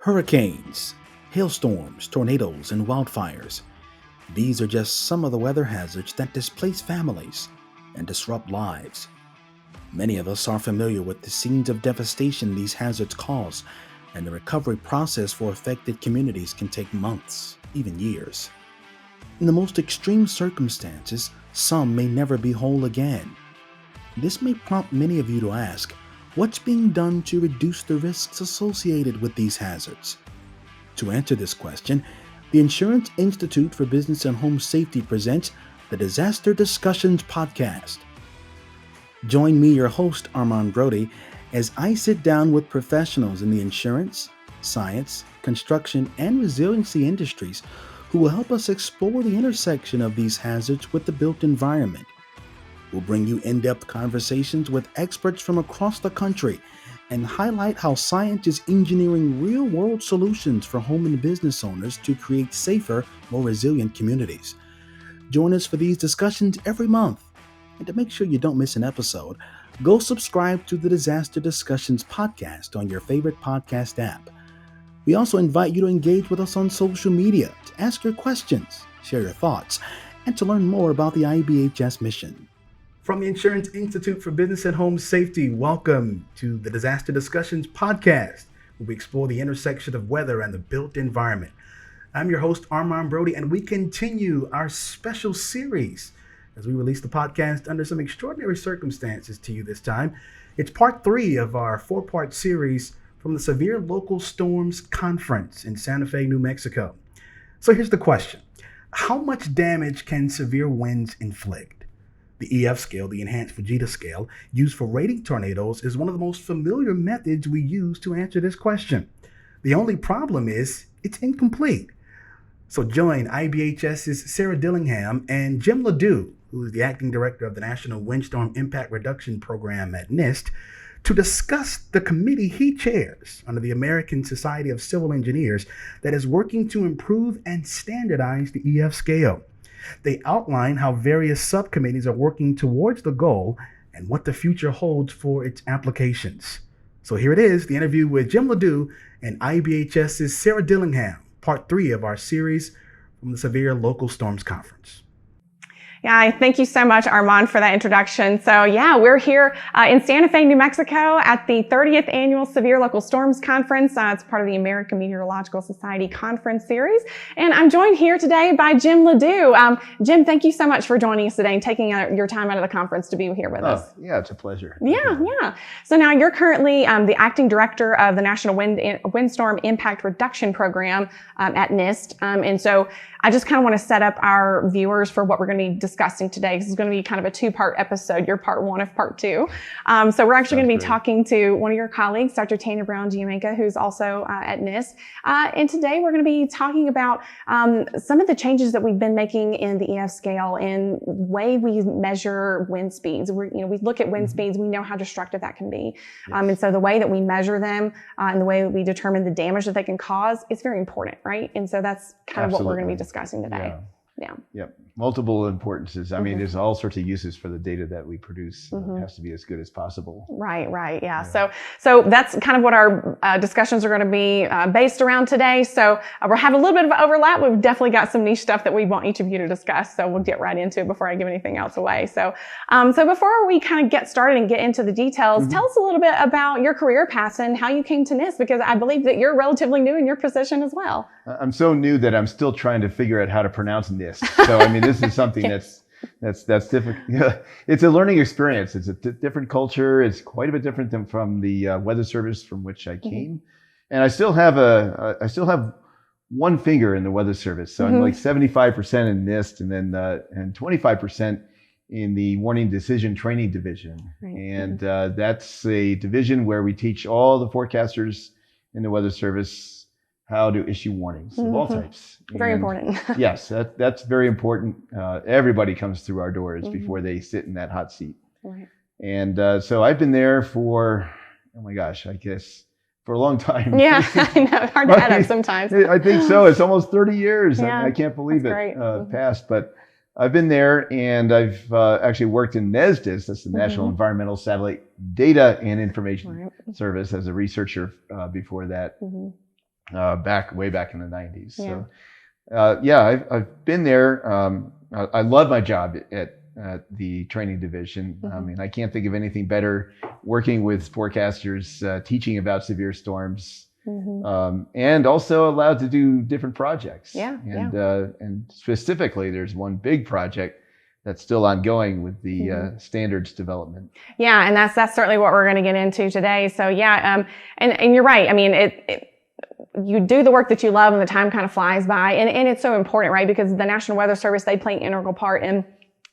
Hurricanes, hailstorms, tornadoes, and wildfires. These are just some of the weather hazards that displace families and disrupt lives. Many of us are familiar with the scenes of devastation these hazards cause, and the recovery process for affected communities can take months, even years. In the most extreme circumstances, some may never be whole again. This may prompt many of you to ask, what's being done to reduce the risks associated with these hazards? To answer this question, the Insurance Institute for Business and Home Safety presents the Disaster Discussions Podcast. Join me, your host, Armand Brody, as I sit down with professionals in the insurance, science, construction, and resiliency industries who will help us explore the intersection of these hazards with the built environment. We'll bring you in-depth conversations with experts from across the country and highlight how science is engineering real-world solutions for home and business owners to create safer, more resilient communities. Join us for these discussions every month. And to make sure you don't miss an episode, go subscribe to the Disaster Discussions Podcast on your favorite podcast app. We also invite you to engage with us on social media, to ask your questions, share your thoughts, and to learn more about the IBHS mission. From the Insurance Institute for Business and Home Safety, welcome to the Disaster Discussions Podcast, where we explore the intersection of weather and the built environment. I'm your host, Armand Brody, and we continue our special series as we release the podcast under some extraordinary circumstances to you this time. It's part 3 of our 4-part series from the Severe Local Storms Conference in Santa Fe, New Mexico. So here's the question. How much damage can severe winds inflict? The EF scale, the Enhanced Fujita scale, used for rating tornadoes, is one of the most familiar methods we use to answer this question. The only problem is it's incomplete. So join IBHS's Sarah Dillingham and Jim Ladue, who is the acting director of the National Windstorm Impact Reduction Program at NIST, to discuss the committee he chairs under the American Society of Civil Engineers that is working to improve and standardize the EF scale. They outline how various subcommittees are working towards the goal and what the future holds for its applications. So here it is, the interview with Jim Ladue and IBHS's Sarah Dillingham, part 3 of our series from the Severe Local Storms Conference. Yeah, thank you so much, Armand, for that introduction. So yeah, we're here in Santa Fe, New Mexico at the 30th Annual Severe Local Storms Conference. It's part of the American Meteorological Society Conference Series. And I'm joined here today by Jim Ladue. Jim, thank you so much for joining us today and taking your time out of the conference to be here with us. Yeah, it's a pleasure. Yeah. So now you're currently the acting director of the National Windstorm Impact Reduction Program at NIST. And so I just kind of want to set up our viewers for what we're going to be discussing today. This is going to be kind of a 2-part episode. You're part 1 of part 2. So we're actually going to be talking to one of your colleagues, Dr. Tanya Brown-Giamaica, who's also at NIST. And today we're going to be talking about some of the changes that we've been making in the EF scale in the way we measure wind speeds. We look at wind speeds. We know how destructive that can be. Yes. And so the way that we measure them and the way that we determine the damage that they can cause is very important, right? And so that's kind of what we're going to be discussing today. Yeah. Multiple importances. I mean, there's all sorts of uses for the data that we produce. It has to be as good as possible. Right. Yeah. So that's kind of what our discussions are going to be based around today. So we're having a little bit of overlap. We've definitely got some niche stuff that we want each of you to discuss. So we'll get right into it before I give anything else away. So before we kind of get started and get into the details, tell us a little bit about your career path and how you came to NIST, because I believe that you're relatively new in your position as well. I'm so new that I'm still trying to figure out how to pronounce NIST. So, I mean, this is something that's difficult. It's a learning experience. It's a different culture. It's quite a bit different than from the weather service from which I came. And I still have one finger in the weather service. So I'm like 75% in NIST and then, and 25% in the warning decision training division. Right. And, that's a division where we teach all the forecasters in the weather service how to issue warnings of all types. Very important. Yes, that's very important. Everybody comes through our doors before they sit in that hot seat. Right. And so I've been there for, oh my gosh, I guess for a long time. Yeah, I know. Hard to add up sometimes. I think so. It's almost 30 years. Yeah, I can't believe it passed. But I've been there, and I've actually worked in NESDIS, that's the National Environmental Satellite Data and Information Service, as a researcher before that. way back in the 90s. Yeah. So I've been there. I love my job at the training division. I mean, I can't think of anything better working with forecasters, teaching about severe storms, and also allowed to do different projects. And specifically, there's one big project that's still ongoing with the standards development. Yeah, and that's certainly what we're going to get into today. So and you're right. I mean, you do the work that you love and the time kind of flies by, and it's so important, right? Because the National Weather Service, they play an integral part in.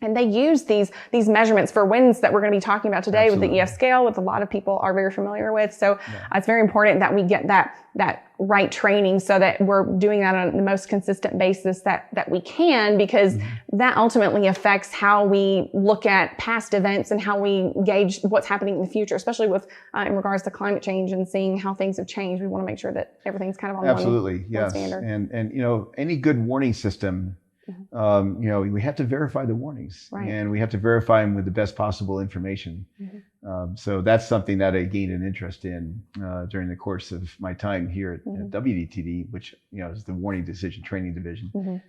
And they use these measurements for winds that we're going to be talking about today with the EF scale, which a lot of people are very familiar with. So it's very important that we get that right training so that we're doing that on the most consistent basis that we can, because that ultimately affects how we look at past events and how we gauge what's happening in the future, especially with in regards to climate change and seeing how things have changed. We want to make sure that everything's kind of on one standard. And you know, any good warning system, you know, we have to verify the warnings, and we have to verify them with the best possible information. So that's something that I gained an interest in during the course of my time here at WDTD, which, you know, is the Warning Decision Training Division.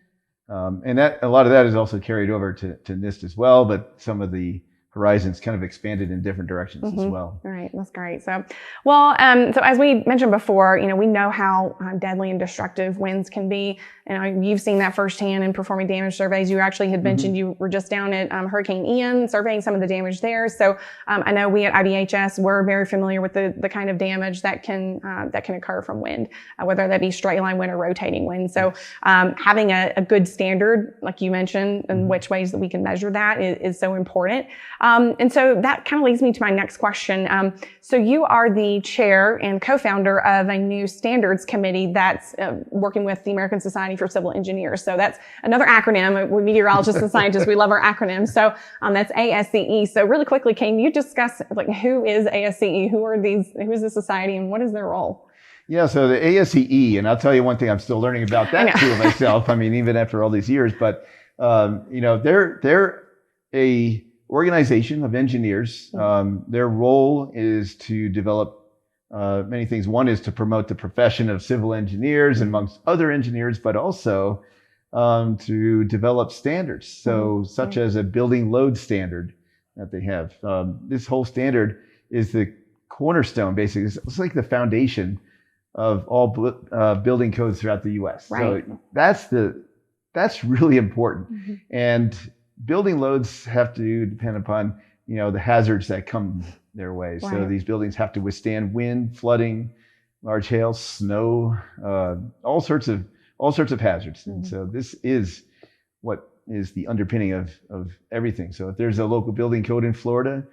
And that a lot of that is also carried over to NIST as well, but some of the horizons kind of expanded in different directions as well. Right, that's great. So, well, so as we mentioned before, you know, we know how deadly and destructive winds can be. And you've seen that firsthand in performing damage surveys. You actually had mentioned you were just down at Hurricane Ian surveying some of the damage there. So I know we at IBHS, we're very familiar with the kind of damage that can occur from wind, whether that be straight line wind or rotating wind. So having a good standard, like you mentioned, and which ways that we can measure that is so important. And so that kind of leads me to my next question. So you are the chair and co-founder of a new standards committee that's working with the American Society for Civil Engineers. So that's another acronym. We're meteorologists and scientists. We love our acronyms. So that's ASCE. So really quickly, can you discuss who is ASCE? Who is the society and what is their role? Yeah, so the ASCE, and I'll tell you one thing, I'm still learning about that too myself. I mean, even after all these years, but you know, they're a organization of engineers. Their role is to develop many things. One is to promote the profession of civil engineers amongst other engineers, but also to develop standards. So such as a building load standard that they have. This whole standard is the cornerstone, basically. It's like the foundation of all building codes throughout the U.S. So that's really important. And building loads have to depend upon, you know, the hazards that come their way. So these buildings have to withstand wind, flooding, large hail, snow, all sorts of hazards. And so this is what is the underpinning of everything. So if there's a local building code in Florida,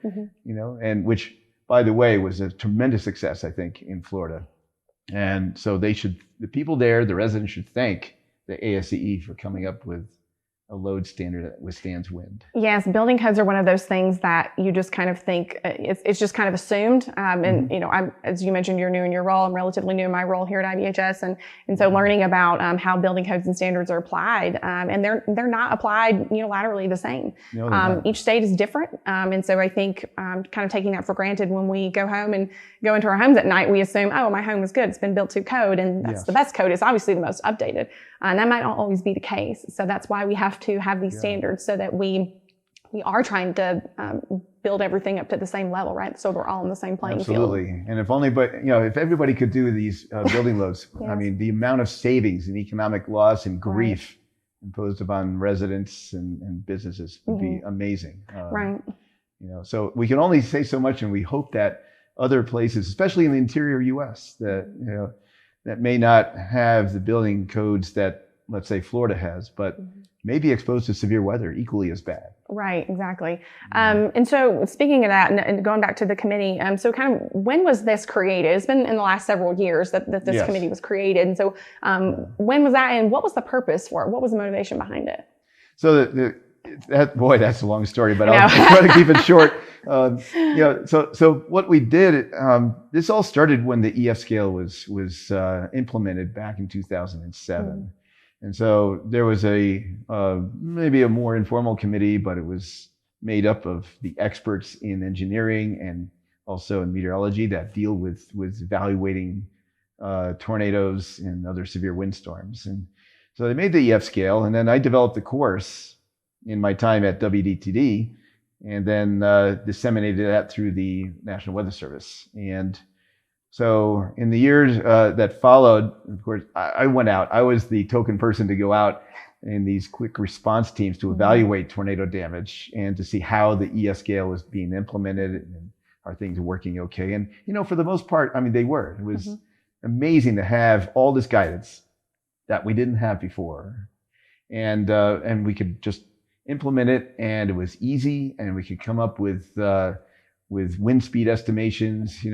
you know, and which, by the way, was a tremendous success, I think, in Florida. And so the people there, the residents should thank the ASCE for coming up with a load standard that withstands wind. Yes, building codes are one of those things that you just kind of think it's just kind of assumed. And you know, as you mentioned, you're new in your role. I'm relatively new in my role here at IBHS, and so learning about how building codes and standards are applied, and they're not applied unilaterally the same. No, each state is different, and so I think kind of taking that for granted when we go home and go into our homes at night, we assume, oh, my home is good. It's been built to code, and that's the best code. It's obviously the most updated, and that might not always be the case. So that's why we have to have these standards so that we are trying to build everything up to the same level, right? So we're all on the same playing field. Absolutely. And if everybody could do these building loads, I mean, the amount of savings and economic loss and grief imposed upon residents and businesses would be amazing. Right. You know, so we can only say so much, and we hope that other places, especially in the interior U.S., that may not have the building codes that, let's say, Florida has, but may be exposed to severe weather equally as bad. Right, exactly. And so speaking of that, and going back to the committee, so kind of when was this created? It's been in the last several years that this committee was created. And so when was that, and what was the purpose for it? What was the motivation behind it? So that's a long story, but I'll try to keep it short. So what we did, this all started when the EF scale was implemented back in 2007. And so there was maybe a more informal committee, but it was made up of the experts in engineering and also in meteorology that deal with evaluating tornadoes and other severe windstorms. And so they made the EF scale, and then I developed the course in my time at WDTD, and then disseminated that through the National Weather Service. And so in the years that followed, of course, I went out. I was the token person to go out in these quick response teams to evaluate tornado damage and to see how the EF scale was being implemented and are things working okay. And, for the most part, I mean, they were. It was amazing to have all this guidance that we didn't have before. And we could just implement it, and it was easy, and we could come up with wind speed estimations,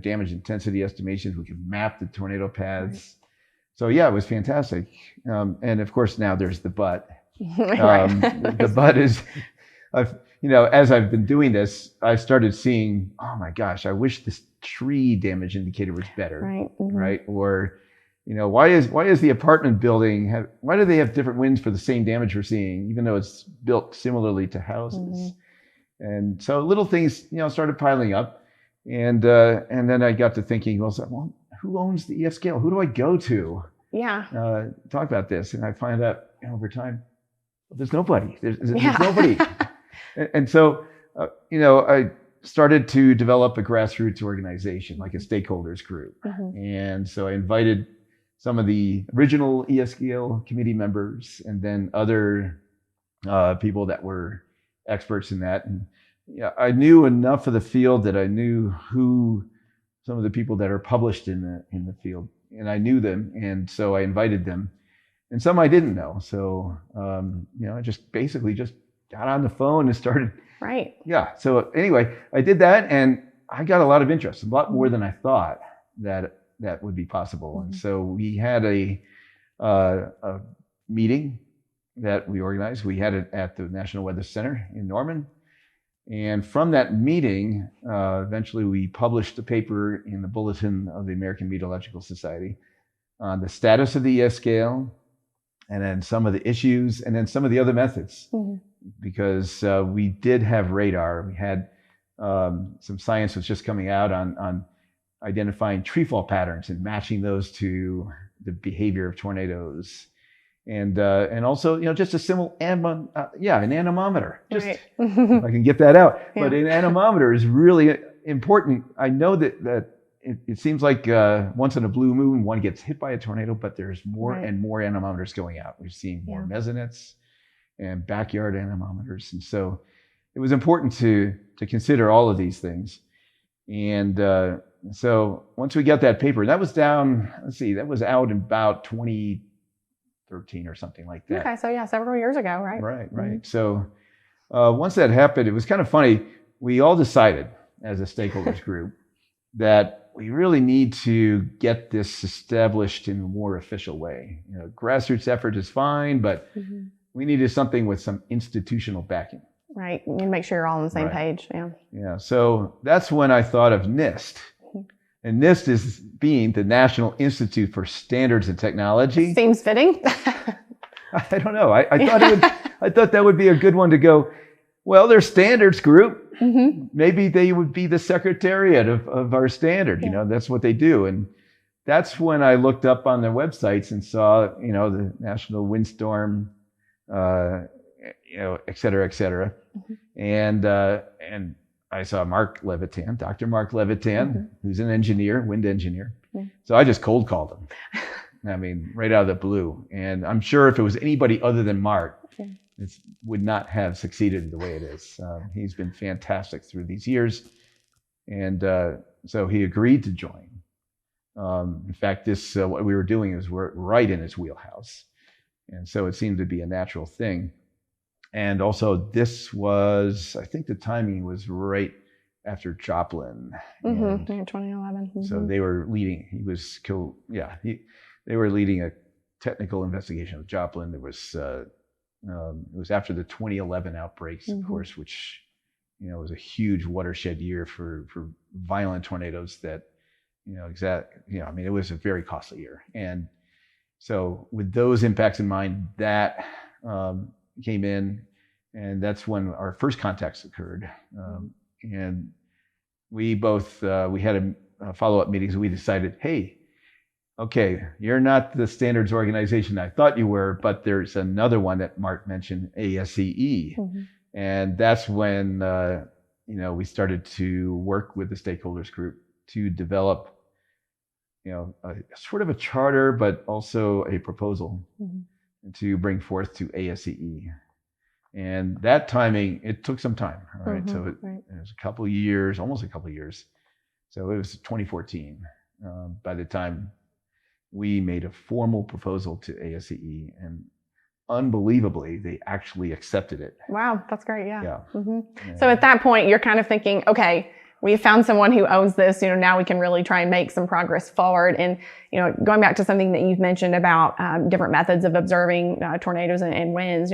damage intensity estimations. We could map the tornado paths. So yeah, it was fantastic. And of course, now there's the but. The but is, as I've been doing this, I started seeing, oh my gosh, I wish this tree damage indicator was better, right? Or, why is the apartment building why do they have different winds for the same damage we're seeing, even though it's built similarly to houses? And so little things, started piling up, and then I got to thinking, well, who owns the EF scale? Who do I go to? Talk about this, and I find out over time, there's nobody. There's nobody. And so, I started to develop a grassroots organization, like a stakeholders group. And so I invited some of the original EF scale committee members, and then other people that were experts in that. And I knew enough of the field that I knew who some of the people that are published in the field, and I knew them, and so I invited them. And some I didn't know, so I just basically just got on the phone and started. Right. Yeah. So anyway, I did that, and I got a lot of interest, a lot more than I thought that would be possible. And so we had a meeting that we organized. We had it at the National Weather Center in Norman. And from that meeting, eventually we published a paper in the Bulletin of the American Meteorological Society on the status of the EF scale, and then some of the issues, and then some of the other methods. Because we did have radar. We had some science was just coming out on identifying treefall patterns and matching those to the behavior of tornadoes. And also, just a simple an anemometer. Just if I can get that out. Yeah. But an anemometer is really important. I know that it seems like once in a blue moon, one gets hit by a tornado, but there's more and more anemometers going out. We've seen more mesonettes and backyard anemometers, and so it was important to consider all of these things. And so once we got that paper, that was down. That was out in about 2013 or something like that. Okay, so several years ago, right? Right. So once that happened, it was kind of funny. We all decided as a stakeholders group that we really need to get this established in a more official way. Grassroots effort is fine, but we needed something with some institutional backing. Right. You need to make sure you're all on the same page. Yeah. So that's when I thought of NIST. And NIST is being the National Institute for Standards and Technology. Seems fitting. I don't know. I thought that would be a good one to go. Well, their standards group. Maybe they would be the secretariat of our standard. That's what they do. And that's when I looked up on their websites and saw, the National Windstorm, et cetera. And I saw Dr. Mark Levitan, who's an engineer, wind engineer. So I just cold called him. I mean, right out of the blue. And I'm sure if it was anybody other than Mark, it would not have succeeded the way it is. He's been fantastic through these years. And so he agreed to join. In fact, what we were doing is we're right in his wheelhouse. And so it seemed to be a natural thing. And also this was, I think the timing was right after Joplin. 2011. So they were leading, they were leading a technical investigation of Joplin. There was, it was after the 2011 outbreaks, of course, which, was a huge watershed year for violent tornadoes that, it was a very costly year. And so with those impacts in mind, that came in, and that's when our first contacts occurred. And we both, we had a follow-up meetings, and we decided, hey, okay, you're not the standards organization I thought you were, but there's another one that Mark mentioned, ASCE. And that's when, we started to work with the stakeholders group to develop, a sort of a charter, but also a proposal to bring forth to ASCE. And that timing, it took some time, right? So it was a couple of years, almost a couple of years. So it was 2014 by the time we made a formal proposal to ASCE, and unbelievably, they actually accepted it. Wow, that's great. Yeah. Yeah. So at that point, you're kind of thinking, okay, we found someone who owns this. Now we can really try and make some progress forward. And going back to something that you've mentioned about different methods of observing tornadoes and winds,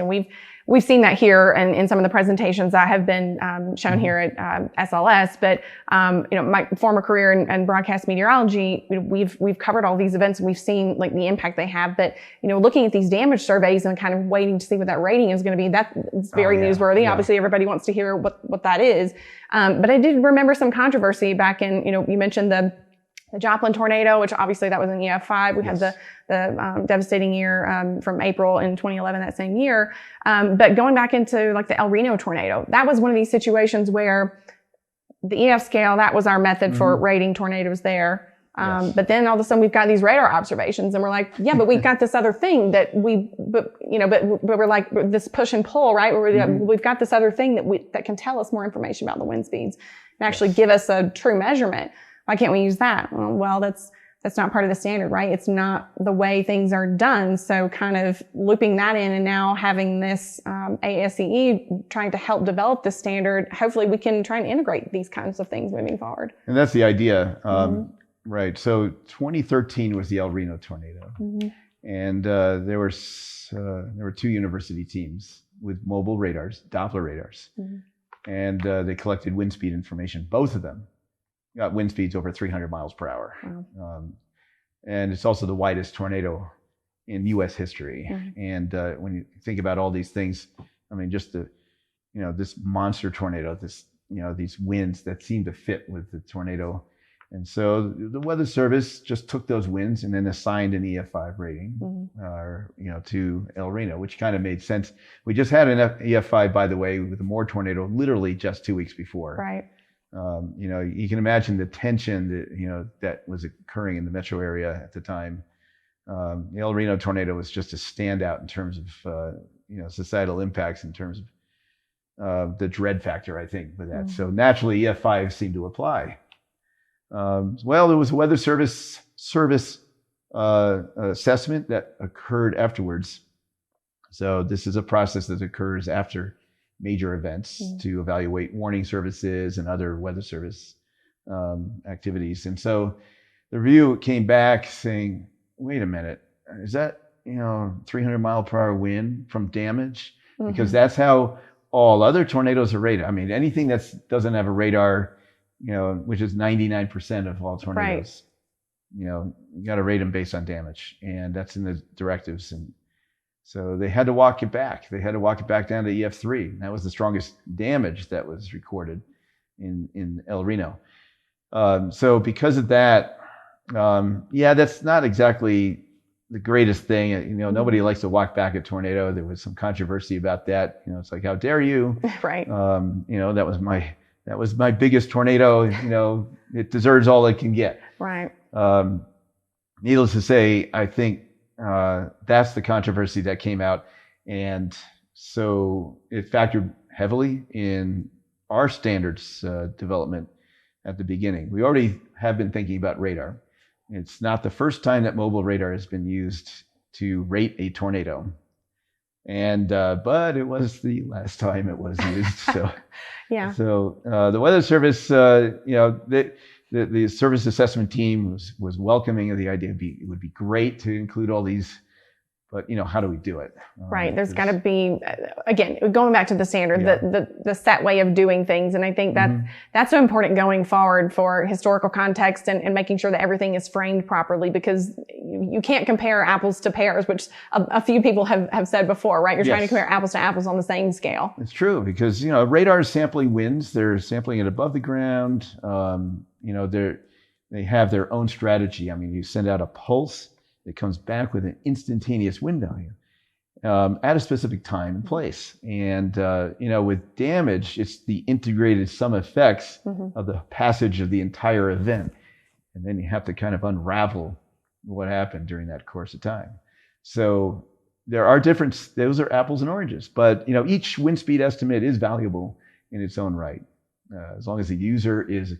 we've seen that here and in some of the presentations that have been shown here at SLS. But my former career in broadcast meteorology, we've covered all these events and we've seen like the impact they have. But looking at these damage surveys and kind of waiting to see what that rating is going to be, it's very newsworthy. Yeah. Obviously, everybody wants to hear what that is. But I did remember some controversy back in, you mentioned the Joplin tornado, which obviously that was in EF5. We had the devastating year from April in 2011, that same year. But going back into like the El Reno tornado, that was one of these situations where the EF scale, that was our method for rating tornadoes there. But then all of a sudden we've got these radar observations and we're like, yeah, but we've got this other thing that but we're like this push and pull, right? Where we've got this other thing that can tell us more information about the wind speeds and actually give us a true measurement. Why can't we use that? Well, that's not part of the standard, right? It's not the way things are done. So kind of looping that in and now having this ASCE trying to help develop the standard, hopefully we can try and integrate these kinds of things moving forward. And that's the idea. Right. So 2013 was the El Reno tornado. And there were two university teams with mobile radars, Doppler radars. And they collected wind speed information, both of them. Got wind speeds over 300 miles per hour. Wow. And it's also the widest tornado in U.S. history. And when you think about all these things, I mean, just this monster tornado, these winds that seem to fit with the tornado. And so the Weather Service just took those winds and then assigned an EF5 rating, to El Reno, which kind of made sense. We just had an EF5, by the way, with a Moore tornado, literally just 2 weeks before. Right. You can imagine the tension that, that was occurring in the metro area at the time. The El Reno tornado was just a standout in terms of, societal impacts in terms of the dread factor, I think, with that. So naturally, EF5 seemed to apply. Well, there was a Weather Service assessment that occurred afterwards. So this is a process that occurs after major events to evaluate warning services and other Weather Service activities. And so the review came back saying, wait a minute, is that 300 mile per hour wind from damage? Because that's how all other tornadoes are rated. I mean, anything that doesn't have a radar, which is 99% of all tornadoes, you got to rate them based on damage, and that's in the directives. And so they had to walk it back. They had to walk it back down to EF3. That was the strongest damage that was recorded in El Reno. So because of that, that's not exactly the greatest thing. Nobody likes to walk back a tornado. There was some controversy about that. It's like, how dare you? Right. That was my biggest tornado. It deserves all it can get. Right. Needless to say, I think that's the controversy that came out. And so it factored heavily in our standards development at the beginning. We already have been thinking about radar. It's not the first time that mobile radar has been used to rate a tornado. But it was the last time it was used. So, yeah. So the Weather Service, the service assessment team was welcoming of the idea. It would be great to include all these, but how do we do it? Right. There's got to be, again, going back to the standard, the set way of doing things. And I think that's so important going forward for historical context and making sure that everything is framed properly, because you can't compare apples to pears, which a few people have said before, right? You're trying to compare apples to apples on the same scale. It's true, because, radar is sampling winds. They're sampling it above the ground. they have their own strategy. I mean, you send out a pulse, it comes back with an instantaneous wind value at a specific time and place. And, with damage, it's the integrated sum effects of the passage of the entire event. And then you have to kind of unravel what happened during that course of time. So there are those are apples and oranges, but each wind speed estimate is valuable in its own right, as long as the user is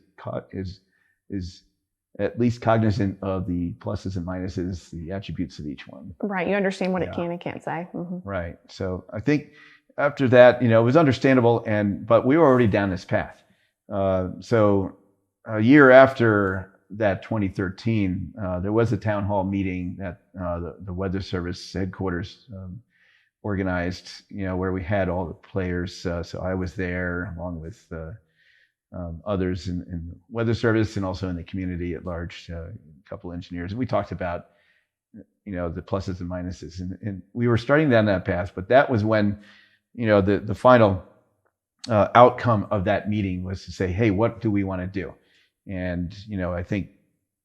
at least cognizant of the pluses and minuses, the attributes of each one. Right, you understand what it can and can't say. Right. So I think after that, it was understandable, but we were already down this path. So a year after that 2013, there was a town hall meeting that the Weather Service headquarters organized, where we had all the players. So I was there along with others in the Weather Service and also in the community at large, a couple engineers. And we talked about, the pluses and minuses. And we were starting down that path, but that was when, the final outcome of that meeting was to say, hey, what do we want to do? And, I think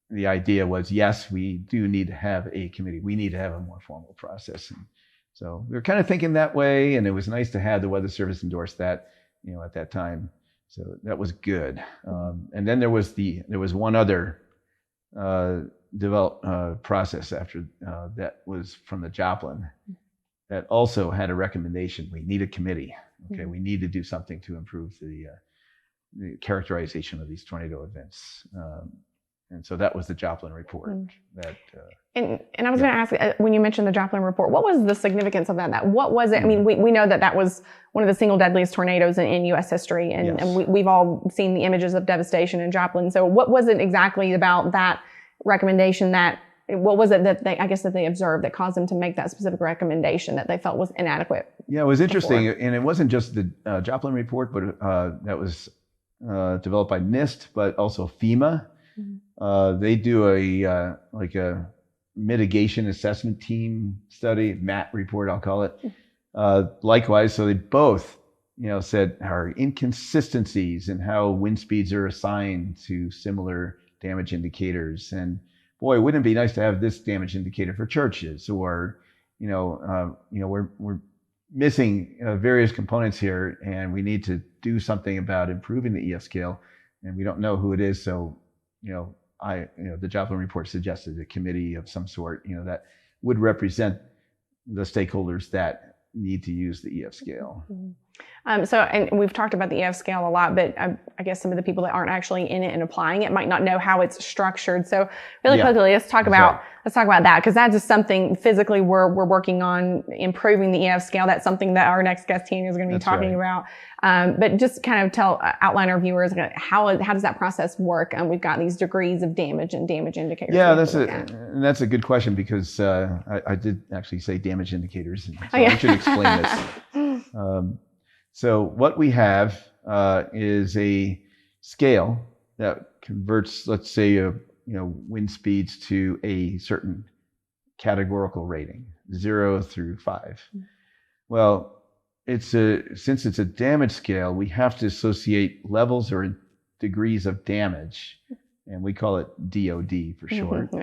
the idea was, yes, we do need to have a committee. We need to have a more formal process. And so we were kind of thinking that way. And it was nice to have the Weather Service endorse that, at that time. So that was good. And then there was one other process after that was from the Joplin that also had a recommendation. We need a committee. Okay, we need to do something to improve the characterization of these tornado events. And so that was the Joplin report. And I was going to ask, when you mentioned the Joplin report, what was the significance of that? What was it? I mean, we know that was one of the single deadliest tornadoes in U.S. history, and we've all seen the images of devastation in Joplin. So what was it exactly about that recommendation what was it that they observed that caused them to make that specific recommendation that they felt was inadequate? Yeah, it was interesting. And it wasn't just the Joplin report, but that was developed by NIST, but also FEMA. They do a mitigation assessment team study, MAT report, I'll call it. Likewise, so they both, said our inconsistencies in how wind speeds are assigned to similar damage indicators. And boy, wouldn't it be nice to have this damage indicator for churches? Or, we're missing various components here, and we need to do something about improving the EF scale, and we don't know who it is. So, the Joplin report suggested a committee of some sort, that would represent the stakeholders that need to use the EF scale. And we've talked about the EF scale a lot, but I guess some of the people that aren't actually in it and applying it might not know how it's structured. So really quickly, let's talk about that, because that's just something physically we're working on improving the EF scale. That's something that our next guest, Tanya, is going to be talking about. But just kind of outline our viewers how does that process work? We've got these degrees of damage and damage indicators. Yeah, that's a good question, because I did actually say damage indicators, and so I should explain this. So what we have is a scale that converts, let's say, wind speeds to a certain categorical rating, 0 through 5. Well, since it's a damage scale, we have to associate levels or degrees of damage, and we call it DOD for short.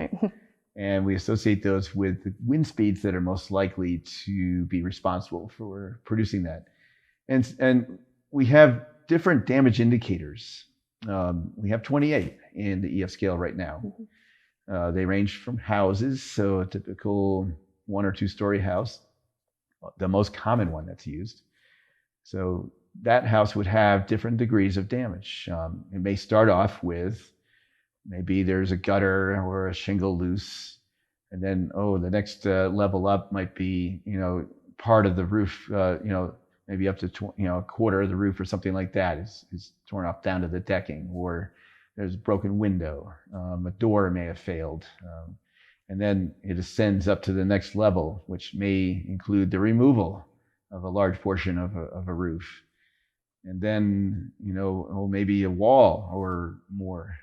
And we associate those with the wind speeds that are most likely to be responsible for producing that. And we have different damage indicators. We have 28 in the EF scale right now. They range from houses, so a typical 1 or 2 story house, the most common one that's used. So that house would have different degrees of damage. It may start off with maybe there's a gutter or a shingle loose, and then the next level up might be part of the roof, maybe up to a quarter of the roof or something like that is torn off down to the decking, or there's a broken window, a door may have failed, and then it ascends up to the next level, which may include the removal of a large portion of a roof, and then maybe a wall or more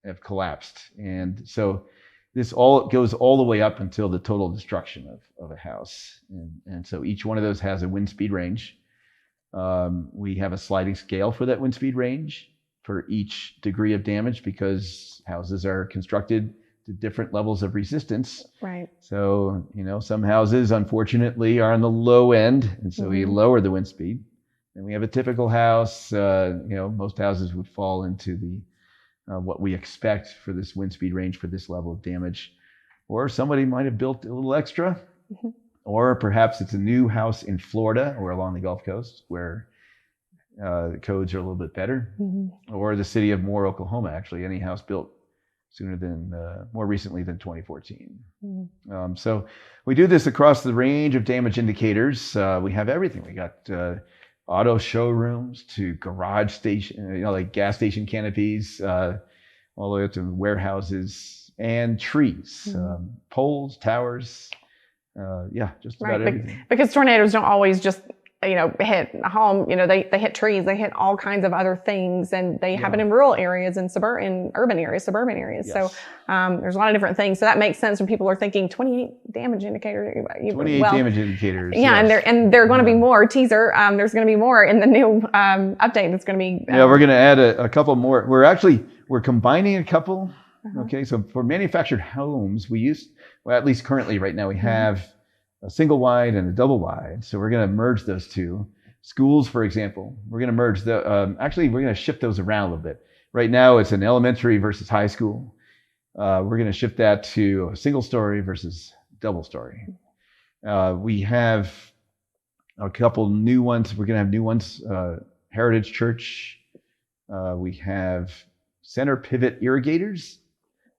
have collapsed, and so this all goes all the way up until the total destruction of a house. And so each one of those has a wind speed range. We have a sliding scale for that wind speed range. for each degree of damage because houses are constructed to different levels of resistance. Right. So, some houses, unfortunately, are on the low end, and so we lower the wind speed. And we have a typical house, most houses would fall into the what we expect for this wind speed range for this level of damage. Or somebody might have built a little extra, or perhaps it's a new house in Florida or along the Gulf Coast where the codes are a little bit better, or the city of Moore, Oklahoma, actually, any house built more recently than 2014. So we do this across the range of damage indicators. We have everything. We got auto showrooms to garage station, like gas station canopies, all the way up to warehouses and trees, poles, towers, just about everything. Because tornadoes don't always just hit a home. They hit trees, they hit all kinds of other things, and they happen in rural areas and suburban areas. Yes. So there's a lot of different things. So that makes sense when people are thinking 28 damage indicators. 28 damage indicators. Yeah, yes. and there are going to be more. Teaser, there's going to be more in the new update. That's going to be. We're going to add a couple more. We're combining a couple. Okay, so for manufactured homes, at least currently right now, we have a single wide and a double wide. So we're going to merge those two. Schools, for example, we're going to merge we're going to shift those around a little bit. Right now, it's an elementary versus high school. We're going to shift that to a single story versus double story. We have a couple new ones. We're going to have new ones. Heritage Church. We have center pivot irrigators.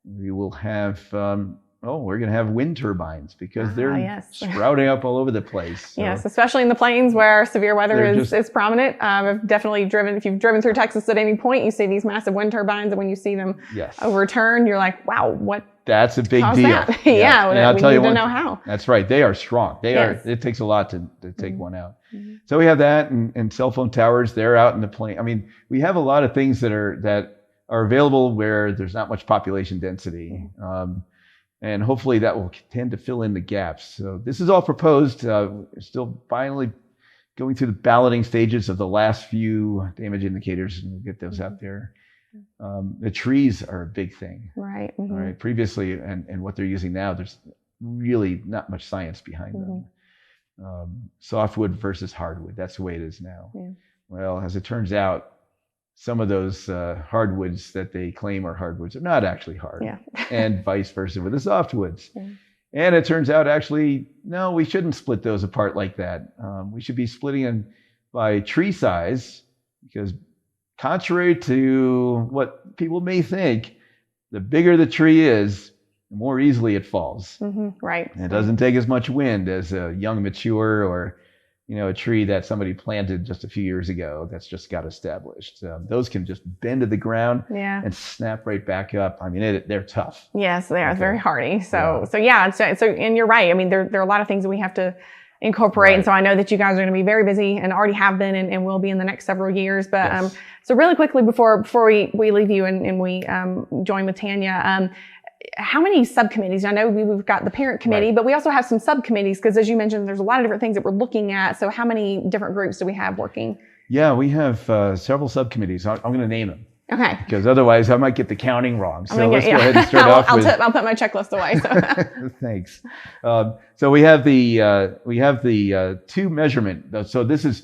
We will have, we're going to have wind turbines because they're sprouting up all over the place. So yes, especially in the plains where severe weather is prominent. I've definitely if you've driven through Texas at any point, you see these massive wind turbines, and when you see them overturned, you're like, wow, what? That's a big deal. That? Yeah, and I'll tell you to know how. That's right. They are strong. It takes a lot to take one out. So we have that, and cell phone towers. They're out in the plain. I mean, we have a lot of things that are available where there's not much population density. And hopefully that will tend to fill in the gaps. So this is all proposed. We're still finally going through the balloting stages of the last few damage indicators, and we'll get those out there. The trees are a big thing. Right. All right. Previously, and what they're using now, there's really not much science behind them. Softwood versus hardwood. That's the way it is now. Yeah. Well, as it turns out, some of those hardwoods that they claim are hardwoods are not actually hard, and vice versa with the softwoods. Yeah. And it turns out, actually, no, we shouldn't split those apart like that. We should be splitting them by tree size, because contrary to what people may think, the bigger the tree is, the more easily it falls. Right. And it doesn't take as much wind as a young, mature, or a tree that somebody planted just a few years ago that's just got established. Those can just bend to the ground and snap right back up. I mean, they're tough. Yes, they are. It's very hardy. So and you're right. I mean, there are a lot of things that we have to incorporate. Right. And so I know that you guys are going to be very busy and already have been and will be in the next several years. But so really quickly before we leave you and we join with Tanya, how many subcommittees? I know we've got the parent committee, but we also have some subcommittees because, as you mentioned, there's a lot of different things that we're looking at. So how many different groups do we have working? Yeah, we have several subcommittees. I'm going to name them. Okay. Because otherwise I might get the counting wrong. So let's go ahead and start off with... I'll put my checklist away. So. Thanks. So we have the two measurement. So this is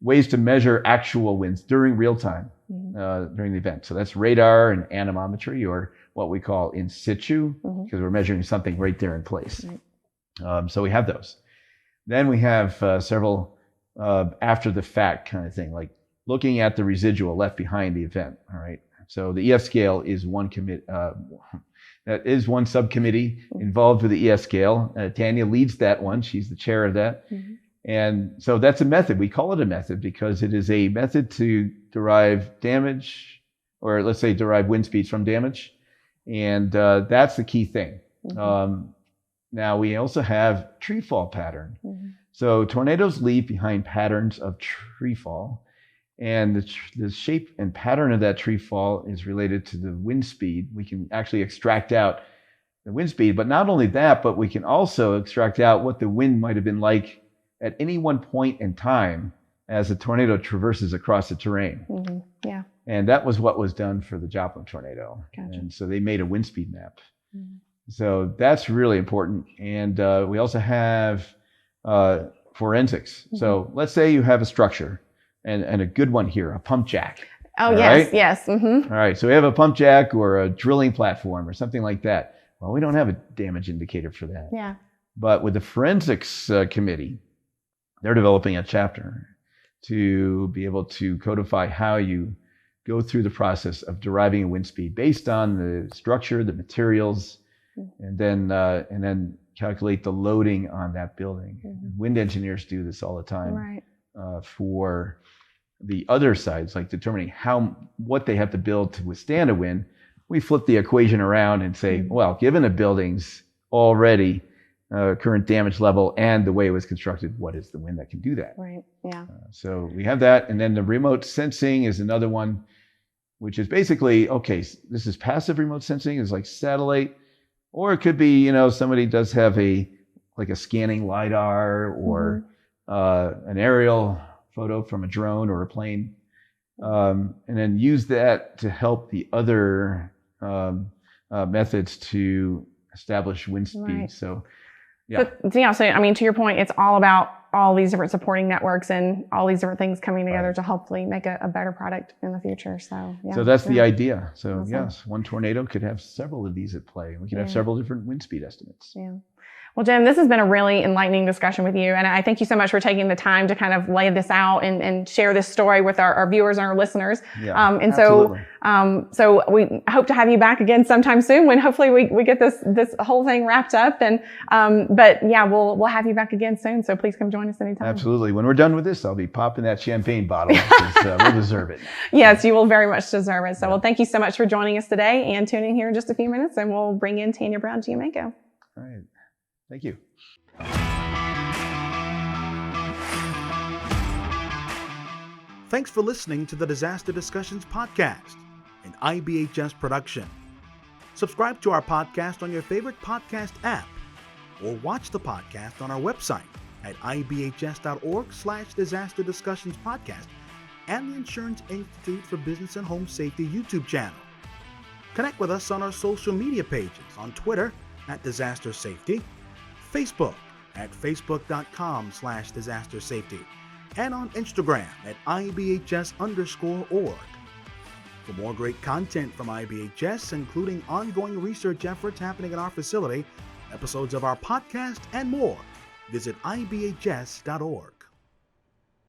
ways to measure actual winds during real time during the event. So that's radar and anemometry, or what we call in situ, because we're measuring something right there in place. So we have those. Then we have several after the fact kind of thing, like looking at the residual left behind the event. All right. So the EF scale is one subcommittee involved with the EF scale. Tanya leads that one. She's the chair of that. And so that's a method. We call it a method because it is a method to derive damage, or let's say derive wind speeds from damage. And that's the key thing. Now we also have tree fall pattern. So tornadoes leave behind patterns of tree fall, and the shape and pattern of that tree fall is related to the wind speed. We can actually extract out the wind speed, but not only that, but we can also extract out what the wind might have been like at any one point in time as a tornado traverses across the terrain. And that was what was done for the Joplin tornado. Gotcha. And so they made a wind speed map. Mm-hmm. So that's really important. And we also have forensics. Mm-hmm. So let's say you have a structure and a good one here, a pump jack. Oh, All yes, right? yes. Mm-hmm. All right. So we have a pump jack or a drilling platform or something like that. Well, we don't have a damage indicator for that. Yeah. But with the forensics committee, they're developing a chapter to be able to codify how you go through the process of deriving a wind speed based on the structure, the materials, and then calculate the loading on that building. Mm-hmm. Wind engineers do this all the time. Right. For the other sides, like determining what they have to build to withstand a wind, we flip the equation around and say, Mm-hmm. well, given a building's already current damage level and the way it was constructed, what is the wind that can do that? Right. Yeah. So we have that. And then the remote sensing is another one, which is basically, okay, this is passive remote sensing, is like satellite, or it could be, somebody does have a scanning LiDAR or an aerial photo from a drone or a plane, and then use that to help the other methods to establish wind speed. Right. So, yeah. So I mean, to your point, it's all about all these different supporting networks and all these different things coming together to hopefully make a better product in the future. So, yeah. So that's the idea. So, Awesome. yes, one tornado could have several of these at play. We could have several different wind speed estimates. Yeah. Well, Jim, this has been a really enlightening discussion with you. And I thank you so much for taking the time to kind of lay this out and share this story with our viewers and our listeners. Yeah, absolutely. So we hope to have you back again sometime soon when hopefully we get this whole thing wrapped up. And, but yeah, we'll have you back again soon. So please come join us anytime. Absolutely. When we're done with this, I'll be popping that champagne bottle because we'll deserve it. Yes, you will very much deserve it. So, well, thank you so much for joining us today and tuning here in just a few minutes, and we'll bring in Tanya Brown Giamaico. All right. Thank you. Thanks for listening to the Disaster Discussions podcast, an IBHS production. Subscribe to our podcast on your favorite podcast app, or watch the podcast on our website at ibhs.org/disaster discussions podcast and the Insurance Institute for Business and Home Safety YouTube channel. Connect with us on our social media pages on Twitter at Disaster Safety, Facebook at facebook.com/disaster safety, and on Instagram at IBHS_org. For more great content from IBHS, including ongoing research efforts happening in our facility, episodes of our podcast, and more, visit IBHS.org.